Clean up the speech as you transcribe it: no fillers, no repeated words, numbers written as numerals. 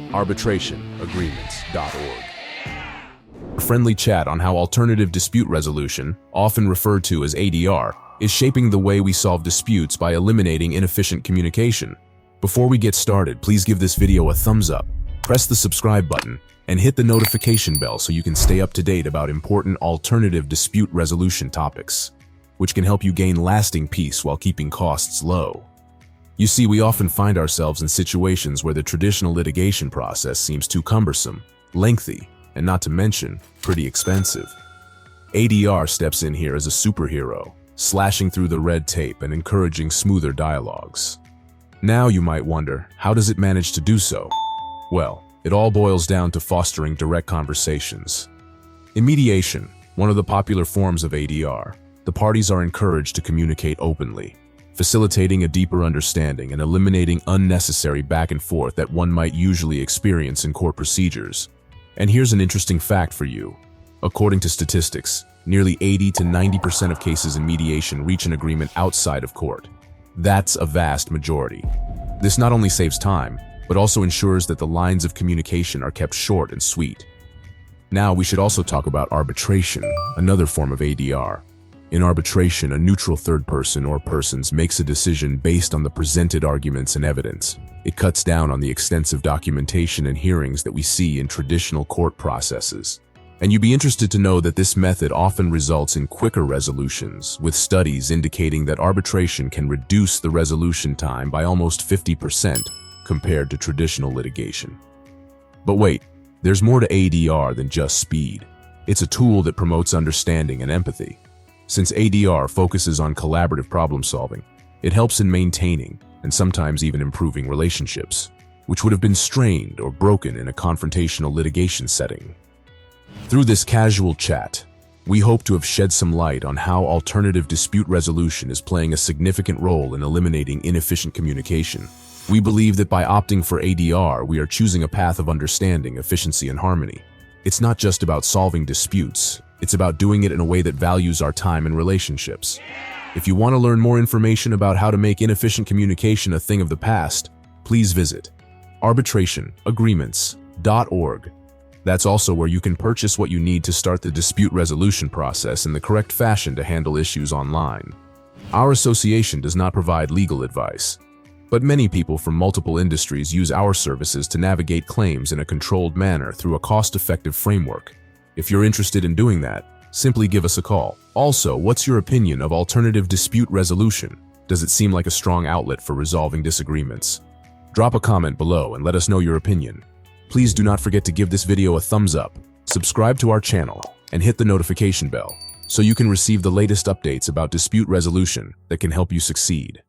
arbitrationagreements.org. A friendly chat on how alternative dispute resolution, often referred to as ADR, is shaping the way we solve disputes by eliminating inefficient communication. Before we get started, please give this video a thumbs up, press the subscribe button, and hit the notification bell so you can stay up to date about important alternative dispute resolution topics, which can help you gain lasting peace while keeping costs low. You see, we often find ourselves in situations where the traditional litigation process seems too cumbersome, lengthy, and not to mention, pretty expensive. ADR steps in here as a superhero, slashing through the red tape and encouraging smoother dialogues. Now you might wonder, how does it manage to do so? Well, it all boils down to fostering direct conversations. In mediation, one of the popular forms of ADR, the parties are encouraged to communicate openly, facilitating a deeper understanding and eliminating unnecessary back and forth that one might usually experience in court procedures. And here's an interesting fact for you. According to statistics, nearly 80 to 90% of cases in mediation reach an agreement outside of court. That's a vast majority. This not only saves time, but also ensures that the lines of communication are kept short and sweet. Now we should also talk about arbitration, another form of ADR. In arbitration, a neutral third person or persons makes a decision based on the presented arguments and evidence. It cuts down on the extensive documentation and hearings that we see in traditional court processes. And you'd be interested to know that this method often results in quicker resolutions, with studies indicating that arbitration can reduce the resolution time by almost 50% compared to traditional litigation. But wait, there's more to ADR than just speed. It's a tool that promotes understanding and empathy. Since ADR focuses on collaborative problem solving, it helps in maintaining and sometimes even improving relationships, which would have been strained or broken in a confrontational litigation setting. Through this casual chat, we hope to have shed some light on how alternative dispute resolution is playing a significant role in eliminating inefficient communication. We believe that by opting for ADR, we are choosing a path of understanding, efficiency, and harmony. It's not just about solving disputes. It's about doing it in a way that values our time and relationships. If you want to learn more information about how to make inefficient communication a thing of the past, please visit arbitrationagreements.org. That's also where you can purchase what you need to start the dispute resolution process in the correct fashion to handle issues online. Our association does not provide legal advice, but many people from multiple industries use our services to navigate claims in a controlled manner through a cost-effective framework. If you're interested in doing that, simply give us a call. Also, what's your opinion of alternative dispute resolution? Does it seem like a strong outlet for resolving disagreements? Drop a comment below and let us know your opinion. Please do not forget to give this video a thumbs up, subscribe to our channel, and hit the notification bell so you can receive the latest updates about dispute resolution that can help you succeed.